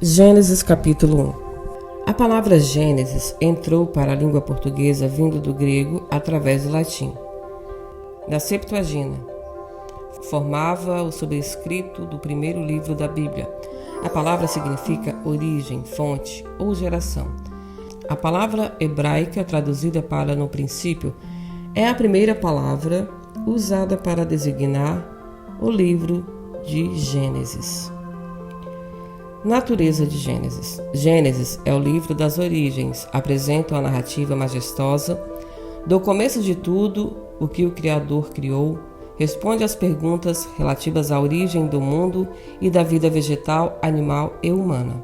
Gênesis capítulo 1. A palavra Gênesis entrou para a língua portuguesa vindo do grego através do latim. Na Septuaginta, formava o sobrescrito do primeiro livro da Bíblia. A palavra significa origem, fonte ou geração. A palavra hebraica traduzida para no princípio é a primeira palavra usada para designar o livro de Gênesis. Natureza de Gênesis. Gênesis é o livro das origens, apresenta uma narrativa majestosa do começo de tudo o que o Criador criou, responde às perguntas relativas à origem do mundo e da vida vegetal, animal e humana.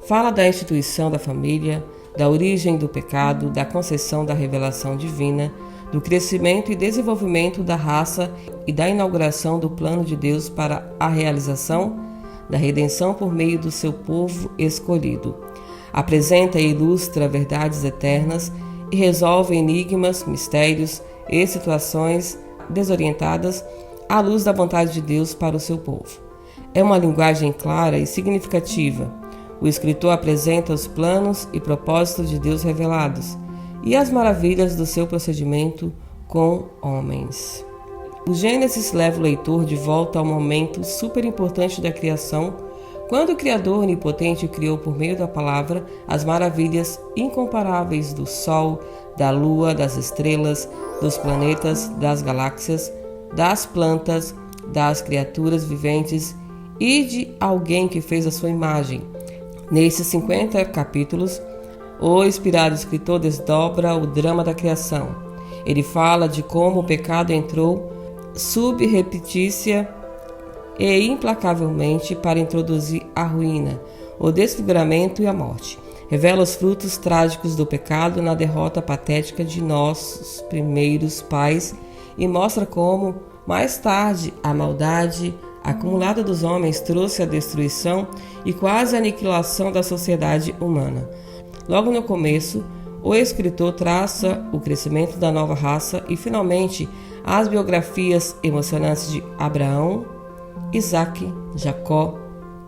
Fala da instituição da família, da origem do pecado, da concessão da revelação divina, do crescimento e desenvolvimento da raça e da inauguração do plano de Deus para a realização da redenção por meio do seu povo escolhido. Apresenta e ilustra verdades eternas e resolve enigmas, mistérios e situações desorientadas à luz da vontade de Deus para o seu povo. É uma linguagem clara e significativa. O escritor apresenta os planos e propósitos de Deus revelados e as maravilhas do seu procedimento com homens. O Gênesis leva o leitor de volta ao momento super importante da criação, quando o Criador onipotente criou por meio da palavra as maravilhas incomparáveis do Sol, da Lua, das estrelas, dos planetas, das galáxias, das plantas, das criaturas viventes e de alguém que fez a sua imagem. Nesses 50 capítulos, o inspirado escritor desdobra o drama da criação. Ele fala de como o pecado entrou subreptícia e implacavelmente para introduzir a ruína, o desfiguramento e a morte. Revela os frutos trágicos do pecado na derrota patética de nossos primeiros pais e mostra como, mais tarde, a maldade acumulada dos homens trouxe a destruição e quase a aniquilação da sociedade humana. Logo no começo, o escritor traça o crescimento da nova raça e, finalmente, as biografias emocionantes de Abraão, Isaque, Jacó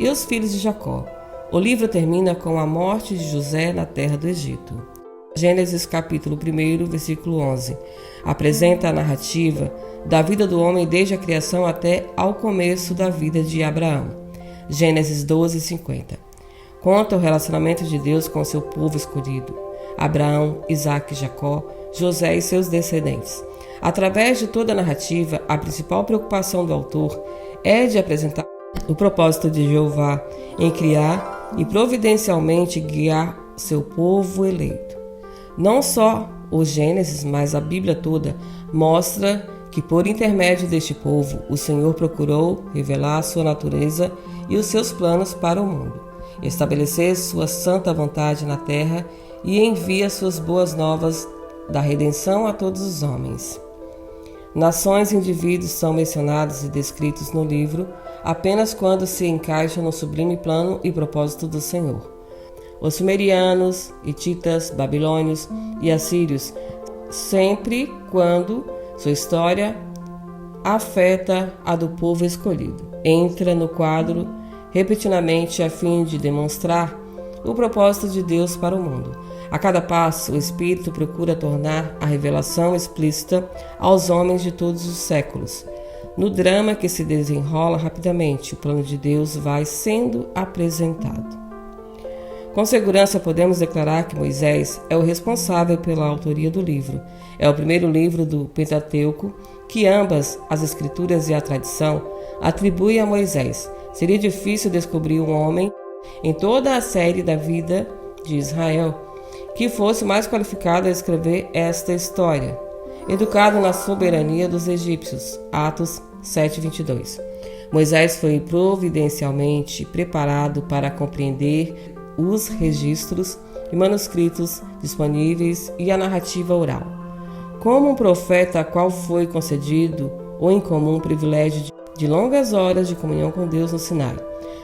e os filhos de Jacó. O livro termina com a morte de José na terra do Egito. Gênesis capítulo 1, versículo 11. Apresenta a narrativa da vida do homem desde a criação até ao começo da vida de Abraão. Gênesis 12, 50. Conta o relacionamento de Deus com seu povo escolhido. Abraão, Isaque, Jacó, José e seus descendentes. Através de toda a narrativa, a principal preocupação do autor é de apresentar o propósito de Jeová em criar e providencialmente guiar seu povo eleito. Não só o Gênesis, mas a Bíblia toda mostra que por intermédio deste povo, o Senhor procurou revelar a sua natureza e os seus planos para o mundo, estabelecer sua santa vontade na terra e envia suas boas novas da redenção a todos os homens. Nações e indivíduos são mencionados e descritos no livro apenas quando se encaixam no sublime plano e propósito do Senhor. Os sumerianos, hititas, babilônios e assírios, sempre quando sua história afeta a do povo escolhido. Entra no quadro repetidamente a fim de demonstrar o propósito de Deus para o mundo. A cada passo, o Espírito procura tornar a revelação explícita aos homens de todos os séculos. No drama que se desenrola rapidamente, o plano de Deus vai sendo apresentado. Com segurança podemos declarar que Moisés é o responsável pela autoria do livro. É o primeiro livro do Pentateuco que ambas as Escrituras e a tradição atribuem a Moisés. Seria difícil descobrir um homem em toda a série da vida de Israel que fosse mais qualificado a escrever esta história. Educado na soberania dos egípcios, Atos 7:22. Moisés foi providencialmente preparado para compreender os registros e manuscritos disponíveis e a narrativa oral. Como um profeta a qual foi concedido o incomum privilégio de longas horas de comunhão com Deus no Sinai,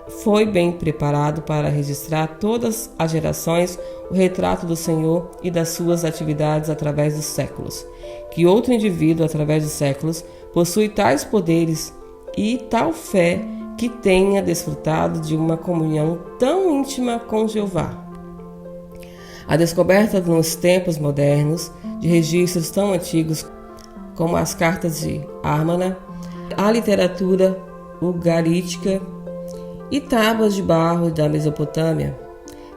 foi bem preparado para registrar todas as gerações o retrato do Senhor e das suas atividades através dos séculos. Que outro indivíduo, através dos séculos, possui tais poderes e tal fé que tenha desfrutado de uma comunhão tão íntima com Jeová. A descoberta nos tempos modernos de registros tão antigos como as cartas de Ármana, a literatura ugarítica e tábuas de barro da Mesopotâmia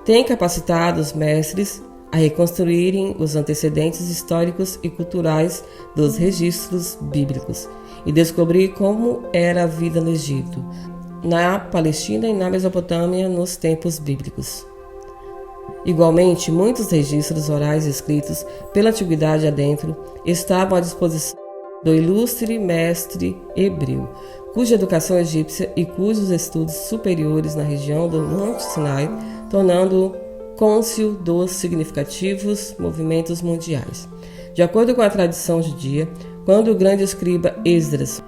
tem capacitado os mestres a reconstruírem os antecedentes históricos e culturais dos registros bíblicos e descobrir como era a vida no Egito, na Palestina e na Mesopotâmia nos tempos bíblicos. Igualmente, muitos registros orais escritos pela antiguidade adentro estavam à disposição do ilustre mestre hebreu, cuja educação egípcia e cujos estudos superiores na região do Monte Sinai, tornando-o cônsul dos significativos movimentos mundiais. De acordo com a tradição judia, quando o grande escriba Esdras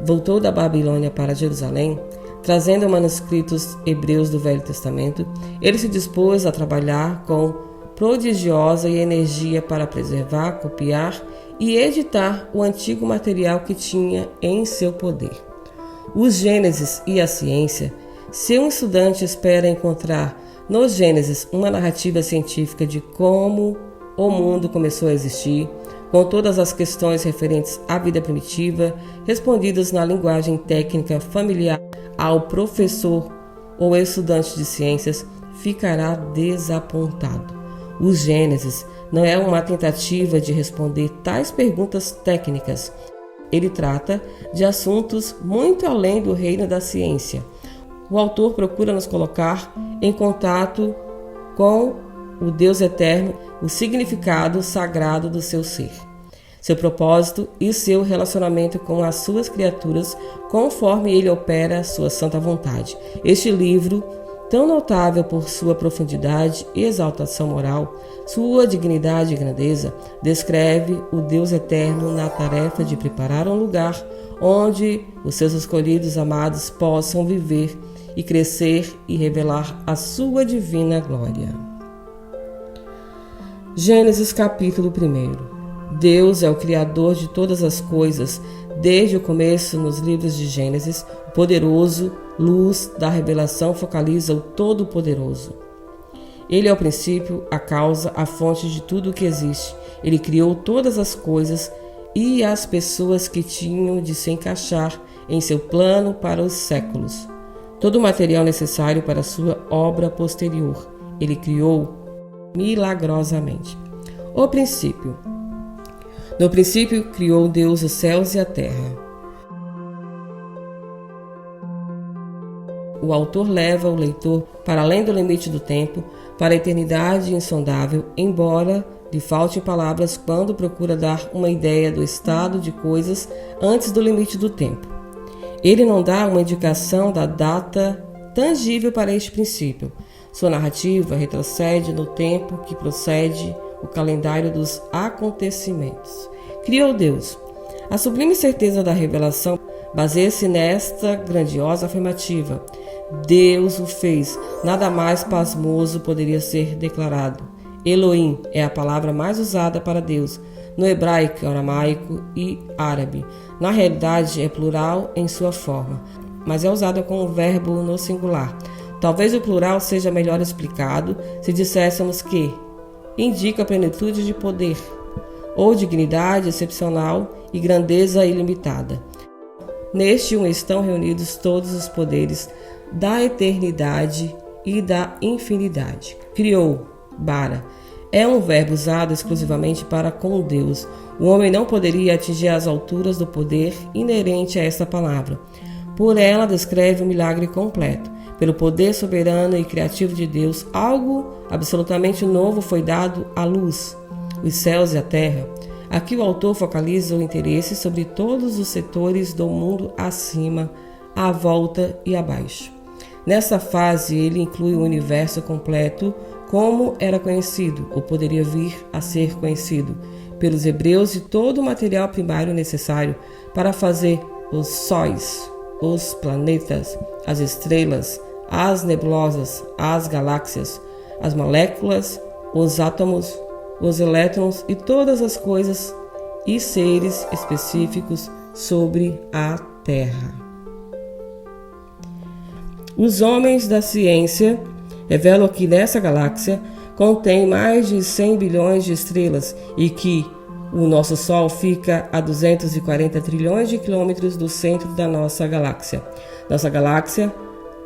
voltou da Babilônia para Jerusalém, trazendo manuscritos hebreus do Velho Testamento, ele se dispôs a trabalhar com prodigiosa energia para preservar, copiar e editar o antigo material que tinha em seu poder. Os Gênesis e a ciência. Se um estudante espera encontrar no Gênesis uma narrativa científica de como o mundo começou a existir, com todas as questões referentes à vida primitiva, respondidas na linguagem técnica familiar ao professor ou estudante de ciências, ficará desapontado. O Gênesis não é uma tentativa de responder tais perguntas técnicas. Ele trata de assuntos muito além do reino da ciência. O autor procura nos colocar em contato com o Deus eterno, o significado sagrado do seu ser, seu propósito e seu relacionamento com as suas criaturas, conforme ele opera sua santa vontade. Este livro, tão notável por sua profundidade e exaltação moral, sua dignidade e grandeza, descreve o Deus eterno na tarefa de preparar um lugar onde os seus escolhidos amados possam viver e crescer e revelar a sua divina glória. Gênesis capítulo 1. Deus é o Criador de todas as coisas. Desde o começo, nos livros de Gênesis, o poderoso, luz da revelação focaliza o Todo-Poderoso. Ele é o princípio, a causa, a fonte de tudo o que existe. Ele criou todas as coisas e as pessoas que tinham de se encaixar em seu plano para os séculos. Todo o material necessário para sua obra posterior, ele criou milagrosamente. O princípio. No princípio, criou Deus os céus e a terra. O autor leva o leitor para além do limite do tempo, para a eternidade insondável, embora lhe falte palavras quando procura dar uma ideia do estado de coisas antes do limite do tempo. Ele não dá uma indicação da data tangível para este princípio. Sua narrativa retrocede no tempo que procede o calendário dos acontecimentos. Criou Deus. A sublime certeza da revelação baseia-se nesta grandiosa afirmativa. Deus o fez. Nada mais pasmoso poderia ser declarado. Elohim é a palavra mais usada para Deus no hebraico, aramaico e árabe. Na realidade, é plural em sua forma, mas é usada como verbo no singular. Talvez o plural seja melhor explicado se disséssemos que indica a plenitude de poder, ou dignidade excepcional e grandeza ilimitada. Neste um estão reunidos todos os poderes da eternidade e da infinidade. Criou, bara, é um verbo usado exclusivamente para com Deus. O homem não poderia atingir as alturas do poder inerente a esta palavra. Por ela descreve o milagre completo. Pelo poder soberano e criativo de Deus, algo absolutamente novo foi dado à luz, os céus e a terra. Aqui o autor focaliza o interesse sobre todos os setores do mundo acima, à volta e abaixo. Nessa fase, ele inclui o universo completo como era conhecido, ou poderia vir a ser conhecido, pelos hebreus e todo o material primário necessário para fazer os sóis, os planetas, as estrelas, as nebulosas, as galáxias, as moléculas, os átomos, os elétrons e todas as coisas e seres específicos sobre a Terra. Os homens da ciência revelam que nessa galáxia contém mais de 100 bilhões de estrelas e que o nosso Sol fica a 240 trilhões de quilômetros do centro da nossa galáxia. Nossa galáxia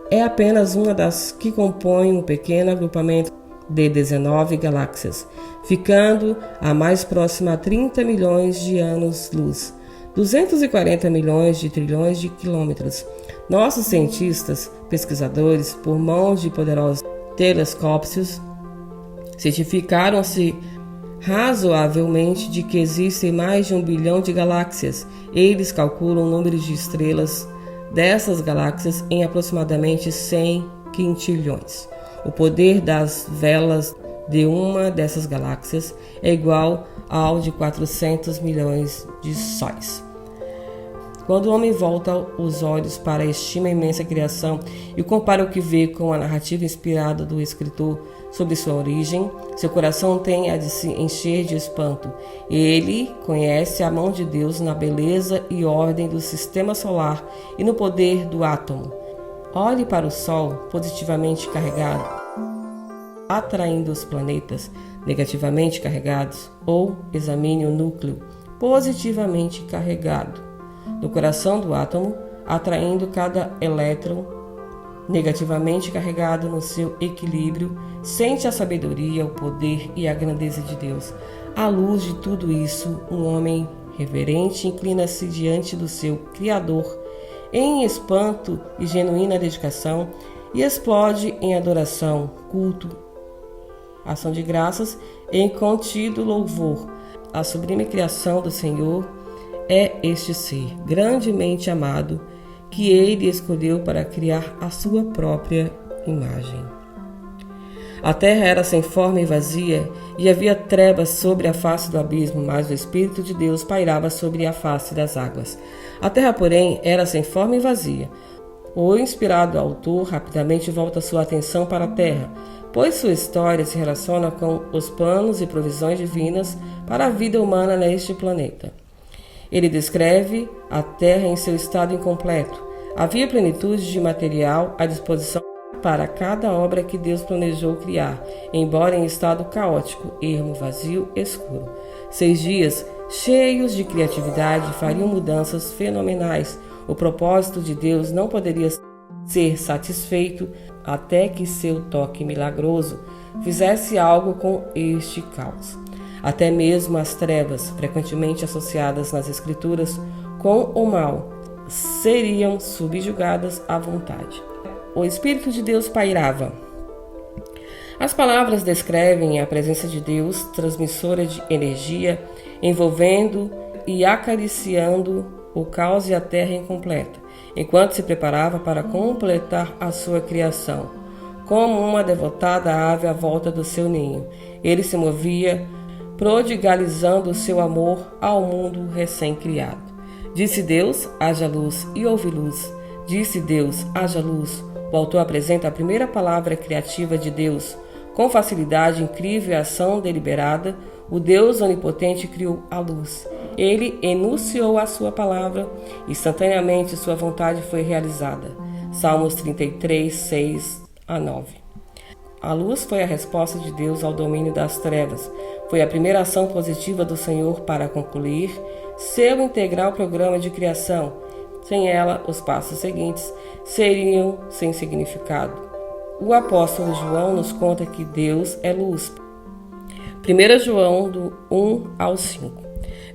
é apenas uma das que compõem um pequeno agrupamento de 19 galáxias, ficando a mais próxima a 30 milhões de anos-luz, 240 milhões de trilhões de quilômetros. Nossos cientistas, pesquisadores, por mãos de poderosos telescópios, certificaram-se razoavelmente de que existem mais de 1 bilhão de galáxias. Eles calculam números de estrelas dessas galáxias em aproximadamente 100 quintilhões. O poder das velas de uma dessas galáxias é igual ao de 400 milhões de sóis. Quando o homem volta os olhos para a estima imensa criação e compara o que vê com a narrativa inspirada do escritor sobre sua origem, seu coração tem a de se encher de espanto. Ele conhece a mão de Deus na beleza e ordem do sistema solar e no poder do átomo. Olhe para o Sol positivamente carregado, atraindo os planetas negativamente carregados, ou examine o núcleo positivamente carregado no coração do átomo, atraindo cada elétron negativamente carregado no seu equilíbrio. Sente a sabedoria, o poder e a grandeza de Deus. À luz de tudo isso, um homem reverente inclina-se diante do seu Criador em espanto e genuína dedicação e explode em adoração, culto, ação de graças em contido louvor. A sublime criação do Senhor é este ser grandemente amado que ele escolheu para criar a sua própria imagem. A terra era sem forma e vazia, e havia trevas sobre a face do abismo, mas o Espírito de Deus pairava sobre a face das águas. A terra, porém, era sem forma e vazia. O inspirado autor rapidamente volta sua atenção para a terra, pois sua história se relaciona com os planos e provisões divinas para a vida humana neste planeta. Ele descreve a terra em seu estado incompleto. Havia plenitude de material à disposição para cada obra que Deus planejou criar, embora em estado caótico, ermo, vazio, escuro. 6 dias cheios de criatividade fariam mudanças fenomenais. O propósito de Deus não poderia ser satisfeito até que seu toque milagroso fizesse algo com este caos. Até mesmo as trevas, frequentemente associadas nas Escrituras com o mal, seriam subjugadas à vontade. O Espírito de Deus pairava. As palavras descrevem a presença de Deus, transmissora de energia, envolvendo e acariciando o caos e a terra incompleta, enquanto se preparava para completar a sua criação. Como uma devotada ave à volta do seu ninho, ele se movia, prodigalizando o seu amor ao mundo recém-criado. Disse Deus, haja luz, e houve luz. Disse Deus, haja luz. O autor apresenta a primeira palavra criativa de Deus. Com facilidade incrível e ação deliberada, o Deus onipotente criou a luz. Ele enunciou a sua palavra, instantaneamente sua vontade foi realizada. Salmos 33, 6-9. A luz foi a resposta de Deus ao domínio das trevas. Foi a primeira ação positiva do Senhor para concluir seu integral programa de criação. Sem ela, os passos seguintes seriam sem significado. O apóstolo João nos conta que Deus é luz. 1 João, do 1 ao 5.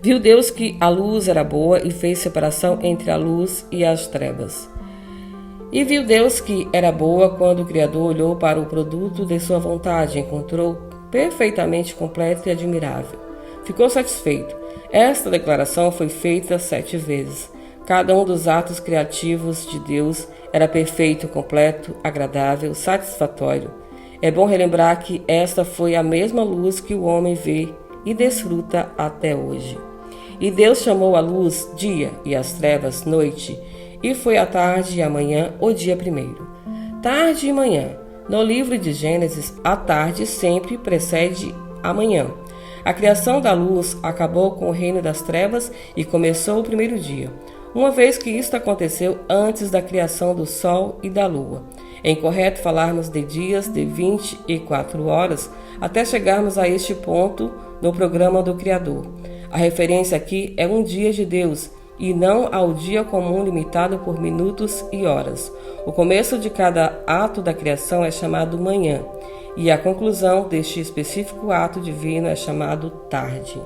Viu Deus que a luz era boa e fez separação entre a luz e as trevas. E viu Deus que era boa quando o Criador olhou para o produto de sua vontade, encontrou perfeitamente completo e admirável. Ficou satisfeito. Esta declaração foi feita 7 vezes. Cada um dos atos criativos de Deus era perfeito, completo, agradável, satisfatório. É bom relembrar que esta foi a mesma luz que o homem vê e desfruta até hoje. E Deus chamou a luz dia e as trevas noite, e foi a tarde e a manhã o dia primeiro. Tarde e manhã. No livro de Gênesis, a tarde sempre precede a manhã. A criação da luz acabou com o reino das trevas e começou o primeiro dia, uma vez que isto aconteceu antes da criação do sol e da lua. É incorreto falarmos de dias de 24 horas até chegarmos a este ponto no programa do Criador. A referência aqui é um dia de Deus e não ao dia comum limitado por minutos e horas. O começo de cada ato da criação é chamado manhã e a conclusão deste específico ato divino é chamado tarde.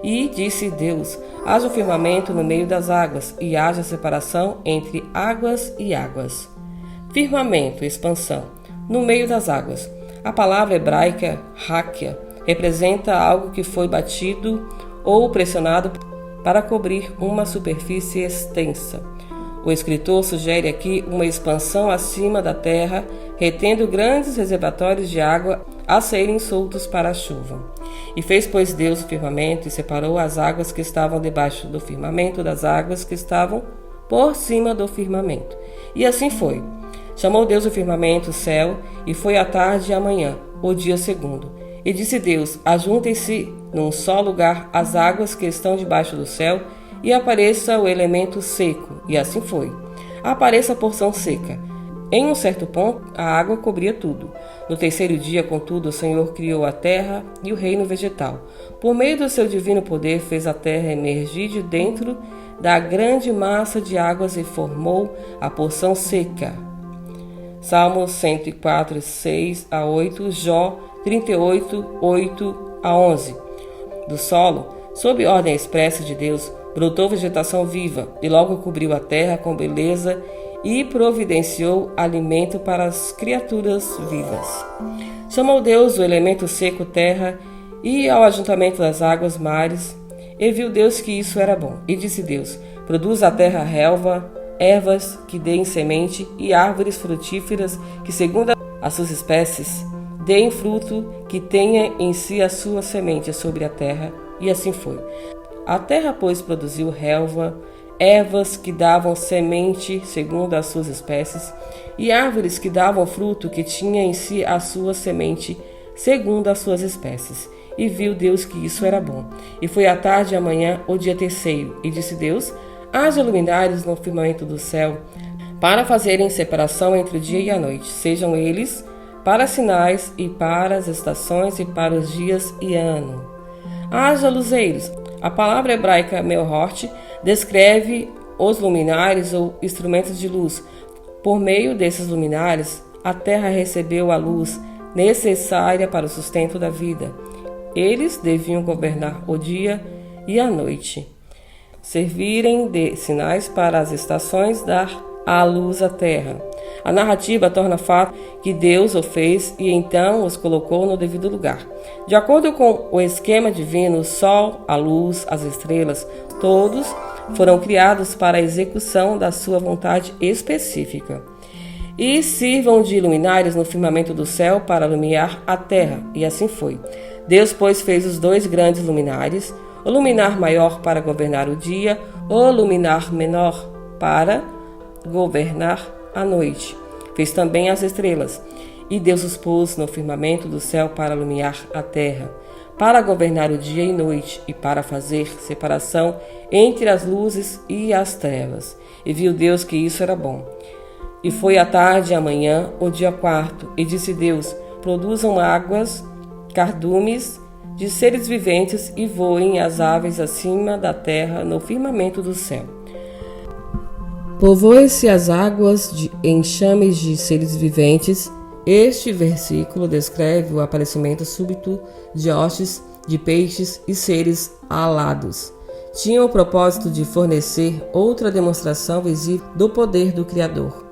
E disse Deus: haja o firmamento no meio das águas e haja separação entre águas e águas. Firmamento, expansão, no meio das águas. A palavra hebraica rakia representa algo que foi batido ou pressionado para cobrir uma superfície extensa. O escritor sugere aqui uma expansão acima da terra, retendo grandes reservatórios de água a serem soltos para a chuva. E fez, pois, Deus o firmamento e separou as águas que estavam debaixo do firmamento das águas que estavam por cima do firmamento. E assim foi. Chamou Deus o firmamento, o céu, e foi a tarde e a manhã, o dia segundo. E disse Deus: ajuntem-se num só lugar as águas que estão debaixo do céu, e apareça o elemento seco. E assim foi. Apareça a porção seca. Em um certo ponto, a água cobria tudo. No terceiro dia, contudo, o Senhor criou a terra e o reino vegetal. Por meio do seu divino poder, fez a terra emergir de dentro da grande massa de águas e formou a porção seca. Salmos 104, 6 a 8, Jó 38, 8 a 11. Do solo, sob ordem expressa de Deus, brotou vegetação viva e logo cobriu a terra com beleza e providenciou alimento para as criaturas vivas. Chamou Deus o elemento seco terra e ao ajuntamento das águas mares, e viu Deus que isso era bom. E disse Deus: produz a terra relva, ervas que deem semente e árvores frutíferas que, segundo as suas espécies, deem fruto que tenha em si a sua semente sobre a terra. E assim foi. A terra, pois, produziu relva, ervas que davam semente segundo as suas espécies, e árvores que davam fruto que tinha em si a sua semente segundo as suas espécies. E viu Deus que isso era bom. E foi a tarde e a manhã, o dia terceiro. E disse Deus: haja luminares no firmamento do céu, para fazerem separação entre o dia e a noite. Sejam eles para sinais e para as estações e para os dias e ano. Haja luzeiros. A palavra hebraica melhort descreve os luminares ou instrumentos de luz. Por meio desses luminares, a terra recebeu a luz necessária para o sustento da vida. Eles deviam governar o dia e a noite, servirem de sinais para as estações, dar à luz à terra. A narrativa torna fato que Deus o fez e então os colocou no devido lugar. De acordo com o esquema divino, o sol, a luz, as estrelas, todos foram criados para a execução da sua vontade específica. E sirvam de luminares no firmamento do céu para iluminar a terra. E assim foi. Deus, pois, fez os dois grandes luminares, o luminar maior para governar o dia, o luminar menor para governar a noite. Fez também as estrelas, e Deus os pôs no firmamento do céu para iluminar a terra, para governar o dia e noite, e para fazer separação entre as luzes e as trevas. E viu Deus que isso era bom. E foi a tarde e a manhã, o dia quarto, e disse Deus: produzam águas, cardumes de seres viventes e voem as aves acima da terra no firmamento do céu. Povoem-se as águas de enxames de seres viventes. Este versículo descreve o aparecimento súbito de hostes, de peixes e seres alados. Tinha o propósito de fornecer outra demonstração visível do poder do Criador.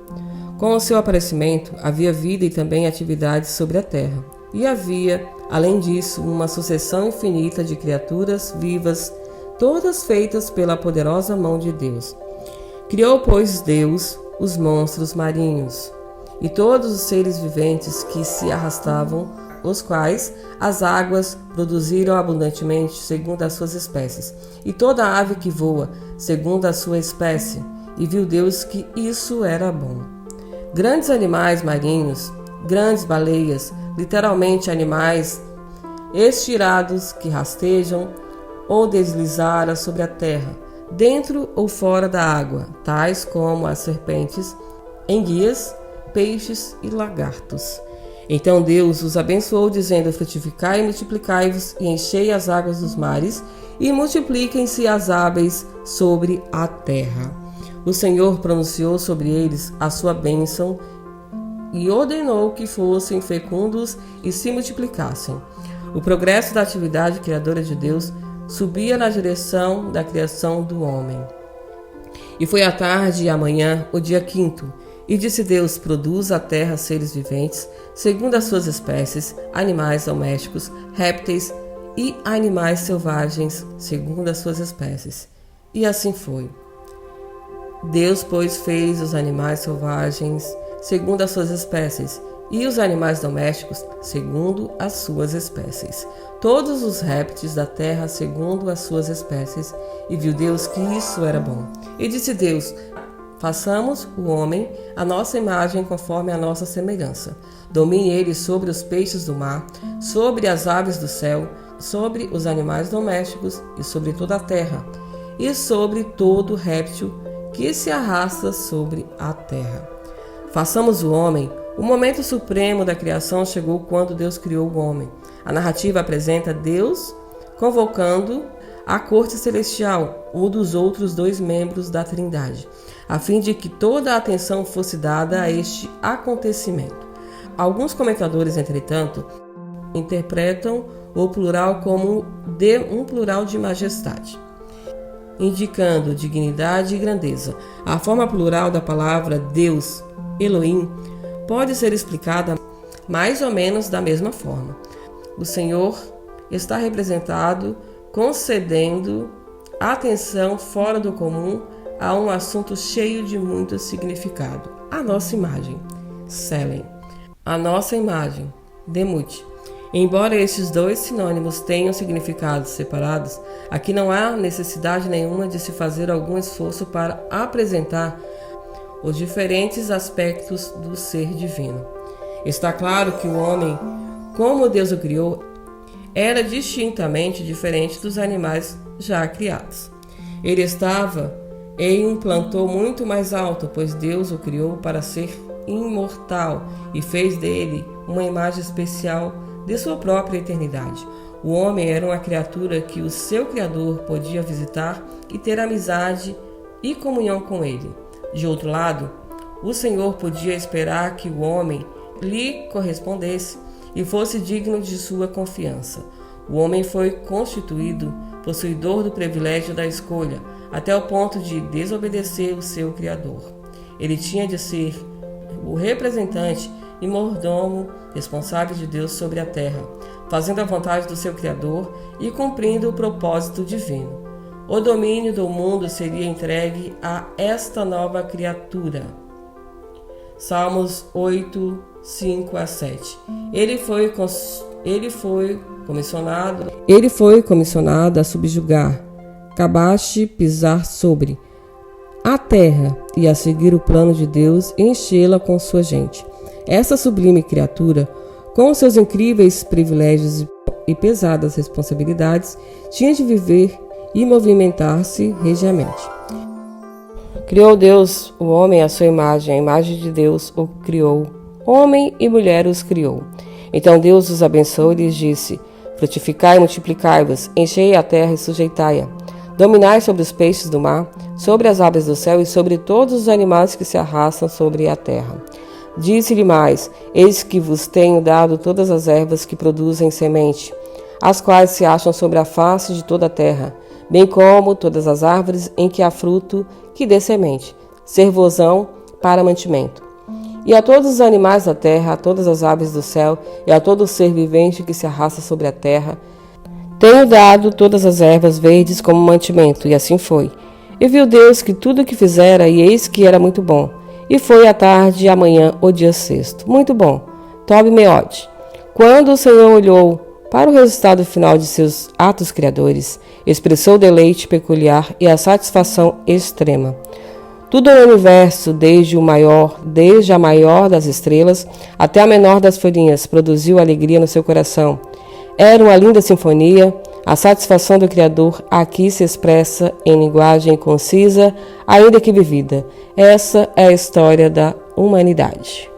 Com o seu aparecimento, havia vida e também atividade sobre a terra. E havia, além disso, uma sucessão infinita de criaturas vivas, todas feitas pela poderosa mão de Deus. Criou, pois, Deus os monstros marinhos e todos os seres viventes que se arrastavam, os quais as águas produziram abundantemente segundo as suas espécies, e toda ave que voa segundo a sua espécie. E viu Deus que isso era bom. Grandes animais marinhos, grandes baleias, literalmente animais estirados que rastejam ou deslizaram sobre a terra, dentro ou fora da água, tais como as serpentes, enguias, peixes e lagartos. Então Deus os abençoou, dizendo: frutificai e multiplicai-vos, e enchei as águas dos mares, e multipliquem-se as aves sobre a terra. O Senhor pronunciou sobre eles a sua bênção e ordenou que fossem fecundos e se multiplicassem. O progresso da atividade criadora de Deus subia na direção da criação do homem. E foi a tarde e a manhã, o dia 5º, e disse Deus: produza a terra seres viventes, segundo as suas espécies, animais domésticos, répteis e animais selvagens, segundo as suas espécies. E assim foi. Deus, pois, fez os animais selvagens segundo as suas espécies, e os animais domésticos segundo as suas espécies, todos os répteis da terra segundo as suas espécies, e viu Deus que isso era bom. E disse Deus: façamos o homem à nossa imagem, conforme a nossa semelhança. Domine ele sobre os peixes do mar, sobre as aves do céu, sobre os animais domésticos e sobre toda a terra, e sobre todo réptil que se arrasta sobre a terra. Façamos o homem. O momento supremo da criação chegou quando Deus criou o homem. A narrativa apresenta Deus convocando a corte celestial, um dos outros 2 membros da Trindade, a fim de que toda a atenção fosse dada a este acontecimento. Alguns comentadores, entretanto, interpretam o plural como um plural de majestade, indicando dignidade e grandeza. A forma plural da palavra Deus, Elohim, pode ser explicada mais ou menos da mesma forma. O Senhor está representado concedendo atenção fora do comum a um assunto cheio de muito significado. A nossa imagem, Selem. A nossa imagem, Demut. Embora estes 2 sinônimos tenham significados separados, aqui não há necessidade nenhuma de se fazer algum esforço para apresentar os diferentes aspectos do ser divino. Está claro que o homem, como Deus o criou, era distintamente diferente dos animais já criados. Ele estava em um plantô muito mais alto, pois Deus o criou para ser imortal e fez dele uma imagem especial de sua própria eternidade. O homem era uma criatura que o seu Criador podia visitar e ter amizade e comunhão com ele. De outro lado, o Senhor podia esperar que o homem lhe correspondesse e fosse digno de sua confiança. O homem foi constituído possuidor do privilégio da escolha, até o ponto de desobedecer o seu Criador. Ele tinha de ser o representante e mordomo responsável de Deus sobre a terra, fazendo a vontade do seu Criador e cumprindo o propósito divino. O domínio do mundo seria entregue a esta nova criatura. Salmos 8, 5 a 7. Ele foi comissionado a subjugar, Cabache pisar sobre a terra e a seguir o plano de Deus e enchê-la com sua gente. Essa sublime criatura, com seus incríveis privilégios e pesadas responsabilidades, tinha de viver e movimentar-se regiamente. Criou Deus o homem à sua imagem, a imagem de Deus o criou. Homem e mulher os criou. Então Deus os abençoou e lhes disse: frutificai e multiplicai-vos, enchei a terra e sujeitai-a. Dominai sobre os peixes do mar, sobre as aves do céu e sobre todos os animais que se arrastam sobre a terra. Disse-lhe mais: eis que vos tenho dado todas as ervas que produzem semente, as quais se acham sobre a face de toda a terra, bem como todas as árvores em que há fruto que dê semente, servosão para mantimento. E a todos os animais da terra, a todas as aves do céu e a todo ser vivente que se arrasta sobre a terra, tenho dado todas as ervas verdes como mantimento. E assim foi. E viu Deus que tudo o que fizera, e eis que era muito bom. E foi a tarde e a manhã o dia 6º. Muito bom. Tob Meod. Quando o Senhor olhou para o resultado final de seus atos criadores, expressou deleite peculiar e a satisfação extrema. Tudo no universo, desde a maior das estrelas até a menor das folhinhas, produziu alegria no seu coração. Era uma linda sinfonia. A satisfação do Criador aqui se expressa em linguagem concisa, ainda que vivida. Essa é a história da humanidade.